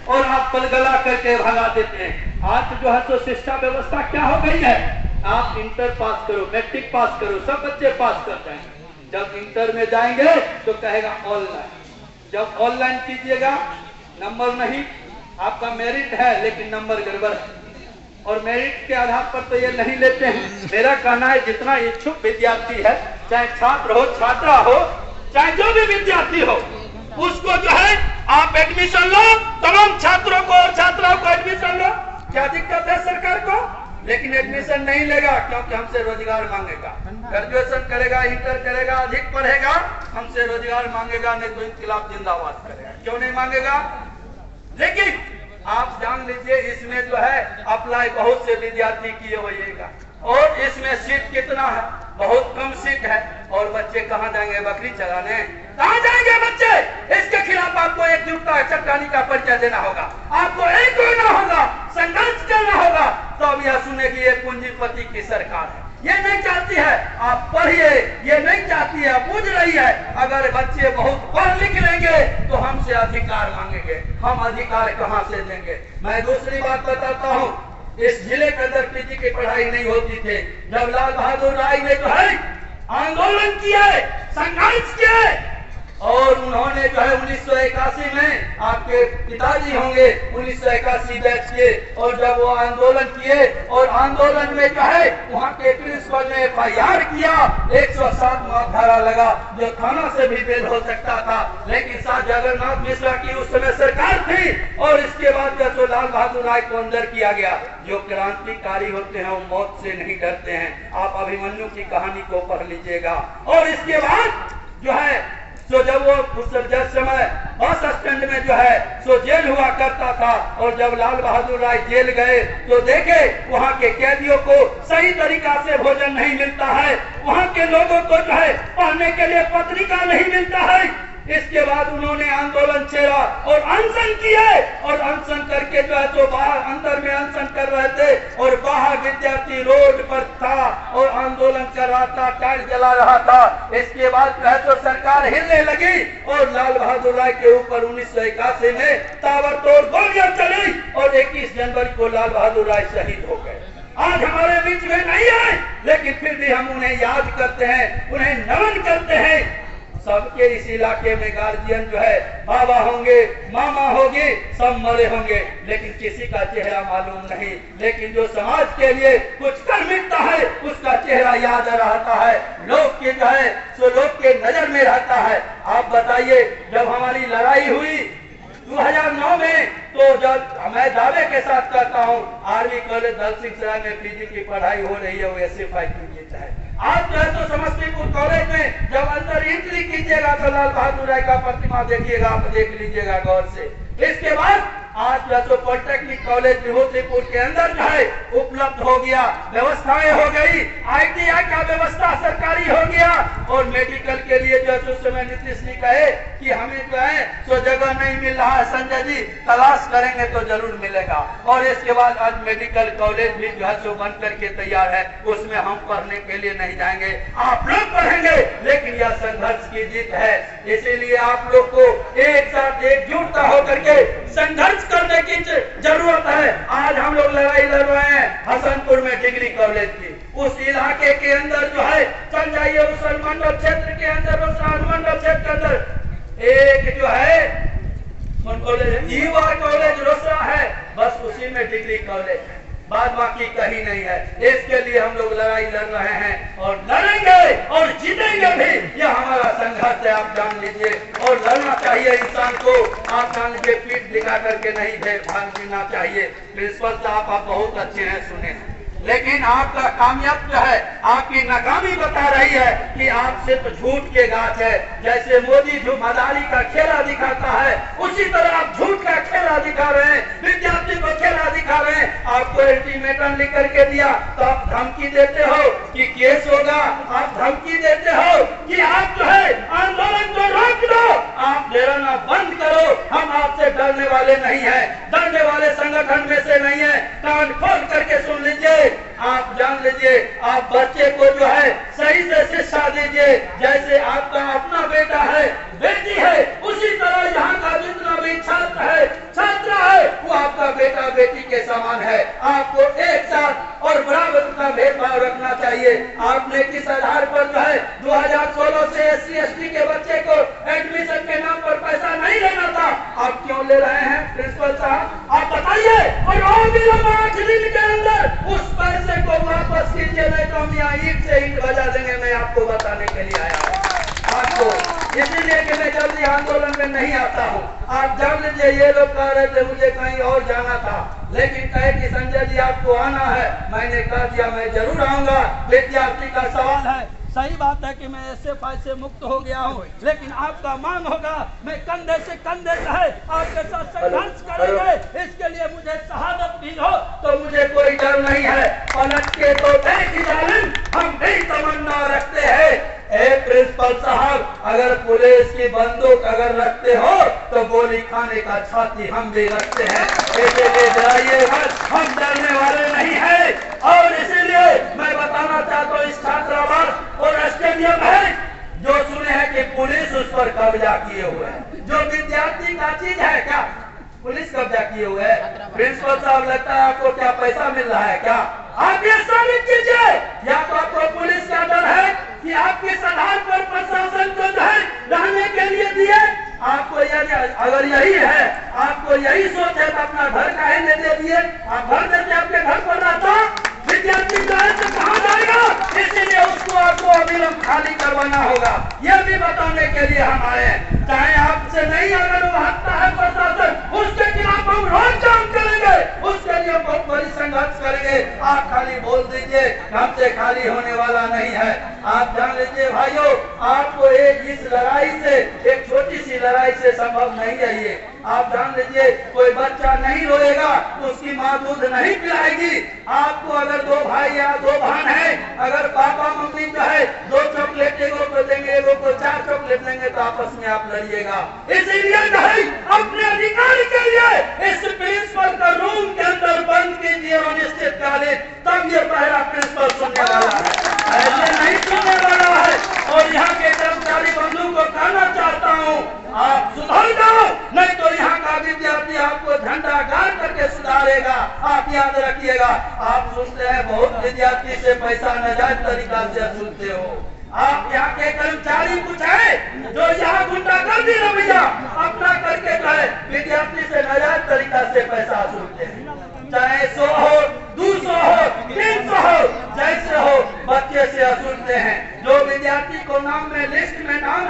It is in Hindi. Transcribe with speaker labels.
Speaker 1: और आप पलगला करके भगा देते हैं। आज जो है तो शिक्षा व्यवस्था क्या हो गई है, आप इंटर पास करो, मैट्रिक पास करो, सब बच्चे पास कर जाएंगे। जब इंटर में जाएंगे तो कहेगा ऑनलाइन, जब ऑनलाइन कीजिएगा नंबर नहीं, आपका मेरिट है लेकिन नंबर गड़बड़ है, और मेरिट के आधार पर तो ये नहीं लेते हैं। मेरा कहना है जितना इच्छुक विद्यार्थी है, चाहे छात्र हो, छात्रा हो, चाहे जो भी विद्यार्थी हो, उसको जो है आप एडमिशन लो, तमाम छात्रों को और छात्राओं को एडमिशन लो। क्या दिक्कत है सरकार को? लेकिन एडमिशन नहीं लेगा क्योंकि हमसे रोजगार मांगेगा। ग्रेजुएशन करेगा, इंटर करेगा, अधिक पढ़ेगा, हमसे रोजगार मांगेगा, नहीं तो इनकलाब जिंदाबाद करेगा। क्यों नहीं मांगेगा? लेकिन आप जान लीजिए इसमें जो है अप्लाई बहुत से विद्यार्थी किए होइएगा, और इसमें सीट कितना है, बहुत कम सीट है, और बच्चे कहाँ जाएंगे बकरी चलाने? कहाँ जाएंगे बच्चे? इसके खिलाफ आपको एकजुटता चट्टानी का परिचय देना होगा, आपको एक होना होगा, संघर्ष करना होगा। तो अब यह सुने की ये पूंजीपति की सरकार है, ये नहीं चाहती है आप पढ़िए, ये नहीं चाहती है, बुझ रही है अगर बच्चे बहुत पढ़ लिख लेंगे तो हमसे अधिकार मांगेंगे, हम अधिकार कहाँ से देंगे। मैं दूसरी बात बताता हूँ, इस जिले के अंदर पीजी की पढ़ाई नहीं होती थी। जब लाल बहादुर राय ने जो है आंदोलन किया, संघर्ष किया, और उन्होंने जो है 1981 में, आपके पिताजी होंगे 1981 बैच के, और जब वो आंदोलन किए और आंदोलन में जो है वहाँ के प्रिंसिपल ने FIR किया, 107 धारा लगा जो थाना से भी बेल हो सकता था, लेकिन साथ जगन्नाथ मिश्रा की उस समय सरकार थी, और इसके बाद जो लाल बहादुर राय को अंदर किया गया। जो क्रांतिकारी होते हैं वो मौत से नहीं डरते हैं, आप अभिमन्यु की कहानी को पढ़ लीजिएगा। और इसके बाद जो है तो जब वो उस समय बस स्टैंड में जो है सो जेल हुआ करता था, और जब लाल बहादुर राय जेल गए तो देखे वहाँ के कैदियों को सही तरीका से भोजन नहीं मिलता है, वहाँ के लोगों को जो है पढ़ने के लिए पत्रिका नहीं मिलता है। इसके बाद उन्होंने आंदोलन छेड़ा और अनशन किए, और अनशन करके जो है तो बाहर अंदर में अनशन कर रहे थे, और बाहर विद्यार्थी रोड पर था और आंदोलन कर रहा था, टायर जला रहा था। इसके बाद जो है तो सरकार हिलने लगी, और लाल बहादुर राय के ऊपर 1981 में ताबड़तोड़ गोलियां चली, और 21 जनवरी को लाल बहादुर राय शहीद हो गए। आज हमारे बीच में नहीं है, लेकिन फिर भी हम उन्हें याद करते हैं, उन्हें नमन करते हैं। सबके इस इलाके में गार्जियन जो है बाबा होंगे, मामा होगी, सब मरे होंगे, लेकिन किसी का चेहरा मालूम नहीं। लेकिन जो समाज के लिए कुछ कर मिटता है उसका चेहरा याद रहता है, लोग के जो है सो लोग के नजर में रहता है। आप बताइए, जब हमारी लड़ाई हुई 2009 में, तो जब मैं दावे के साथ कहता हूँ आर्मी कॉलेज दल सिंह सराय में पीजी की पढ़ाई हो रही है, वो SFI की है। आज जो है तो समस्तीपुर कॉलेज में जब अंदर एंट्री कीजिएगा तो लाल बहादुर राय का प्रतिमा देखिएगा, आप देख लीजिएगा गौर से। इसके बाद आज जो है तो पॉलिटेक्निक कॉलेज विभूतिपुर के अंदर जो है उपलब्ध हो गया, व्यवस्थाएं हो गई, ITI का व्यवस्था सरकारी हो गया, और मेडिकल के लिए जो उस समय नीतीश जी कहे कि हमें जो है तो जगह नहीं मिल रहा है, संजय जी तलाश करेंगे तो जरूर मिलेगा। और इसके बाद आज मेडिकल कॉलेज भी जो है सो बन करके तैयार है, उसमें हम पढ़ने के लिए नहीं जाएंगे, आप लोग पढ़ेंगे, लेकिन यह संघर्ष की जीत है। इसीलिए आप लोग को एक साथ एकजुटता होकर के संघर्ष करने की जरूरत है। आज हम लोग लड़ाई लड़ रहे हैं हसनपुर में डिग्री कॉलेज की, उस इलाके के अंदर जो है चल जाइए, उस अनुमंडल क्षेत्र के अंदर, उस अनुमंडल क्षेत्र के अंदर एक जो है युवा कॉलेज रोसड़ा है, बस उसी में डिग्री कॉलेज है, बाद बाकी कहीं नहीं है। इसके लिए हम लोग लड़ाई लड़ रहे हैं, और लड़ेंगे और जीतेंगे भी, यह हमारा संघर्ष है, आप जान लीजिए। और लड़ना चाहिए इंसान को, आप जान लीजिए, पीठ दिखा करके नहीं भाग जीना चाहिए। प्रिंसिपल साहब आप बहुत अच्छे हैं, सुने हैं, लेकिन आपका कामयाब जो है, आपकी नाकामी बता रही है कि आप सिर्फ झूठ के गाछ है। जैसे मोदी जो मदारी का खेला दिखाता है, उसी तरह आप झूठ का खेला दिखा रहे हैं, विद्यार्थी को खेला दिखा रहे हैं। आपको अल्टीमेटम लिख करके दिया तो आप धमकी देते हो कि केस होगा, आप धमकी देते हो कि आप जो है आंदोलन को रोक दो, आप डरना बंद करो। हम आपसे डरने वाले नहीं है, डरने वाले संगठन में से नहीं है। कान खोल करके सुन लीजिए, आप जान लीजिए, आप बच्चे को जो है सही से शिक्षा दीजिए। जैसे आपका अपना बेटा है, बेटी है, उसी तरह यहाँ का जितना भी छात्र है, छात्रा है, ले रहे हैं प्रिंसिपल साहब, आप बताइए। और 8 दिन के अंदर उस पैसे को वापस कीजिए, नहीं तो हम यहाँ ईंट से ईंट बजा देंगे। मैं आपको बताने के लिए आया हूँ आपको, इसीलिए कि मैं जल्दी आंदोलन में नहीं आता हूँ। आप जान लीजिए, ये लोग कह रहे थे मुझे कहीं और जाना था, लेकिन कहे कि संजय जी आपको आना है। मैंने कह दिया मैं जरूर आऊंगा। विद्यार्थी का सवाल है, सही बात है कि मैं SFI से मुक्त हो गया हूँ, लेकिन आपका मांग होगा मैं कंधे से कंधे रहे आपके साथ संघर्ष करेंगे। इसके लिए मुझे शहादत भी हो तो मुझे कोई डर नहीं है। पलट के तो देख जालिम, हम भी तमन्ना रखते हैं। प्रिंसिपल साहब, अगर पुलिस की बंदूक अगर रखते हो तो गोली खाने का छाती हम भी रखते हैं। इसीलिए डराइए मत, हम डरने वाले नहीं है। और इसीलिए मैं बताना चाहता हूँ, इस छात्रावास और स्टेडियम है जो सुने हैं कि पुलिस उस पर कब्जा किए हुए है, जो विद्यार्थी का चीज है क्या पुलिस कब्जा किए हुए है। प्रिंसिपल साहब, लगता है आपको क्या पैसा मिल रहा है क्या? आप ये साबित कीजिए। या तो आपको पुलिस का डर है कि आपके आधार पर प्रशासन को जो है रहने के लिए दिए। आपको अगर यही है, आपको यही सोच है तो अपना घर काहे नहीं दे दिए? आप घर देते आपके घर पर रहता, विद्यार्थी जो है तो कहाँ जाएगा? इसीलिए उसको आपको अविलंब खाली करवाना होगा। यह भी बताने के लिए हम आए हैं। चाहे आपसे नहीं अगर वो हटता है प्रशासन, उसके खिलाफ हम रोड जाम करेंगे, उसके लिए बहुत बड़ी संघर्ष करेंगे। आप खाली बोल दीजिए, हमसे खाली होने वाला नहीं है। आप जान लीजिए भाइयों, आपको इस लड़ाई से, एक छोटी सी लड़ाई से संभव नहीं है ये। आप जान लीजिए, कोई बच्चा नहीं रोएगा तो उसकी माँ दूध नहीं पिलाएगी। आपको अगर 2 भाई या 2 बहन है, अगर पापा मम्मी जो है 2 चॉकलेट एगो को देंगे, एगो को 4 चॉकलेट देंगे तो आपस में आप लड़िएगा। इसीलिए अपने अधिकार के लिए इस प्रिंसिपल का रूम के अंदर बंद कीजिए अनिश्चितकालीन, तब ये पहला प्रिंसिपल सुनने वाला है, ऐसे नहीं सुनने वाला है। और यहाँ के कर्मचारी बंधु को कहना चाहता हूँ, आप सुधर जाओ, नहीं तो यहाँ का विद्यार्थी आपको झंडा गाड़ करके सुधारेगा। आप याद रखिएगा। आप सुनते हैं बहुत विद्यार्थी से पैसा नाजायज तरीका से सुनते हो। आप यहाँ के कर्मचारी कुछ है जो यहाँ गुंडागर्दी रवैया अपना करके कहे विद्यार्थी से नाजायज तरीका से पैसा सुनते हैं। चाहे 100 हो, 200 हो, 300 हो, जैसे हो बच्चे से सुनते हैं। जो विद्यार्थी को नाम में लिस्ट में नाम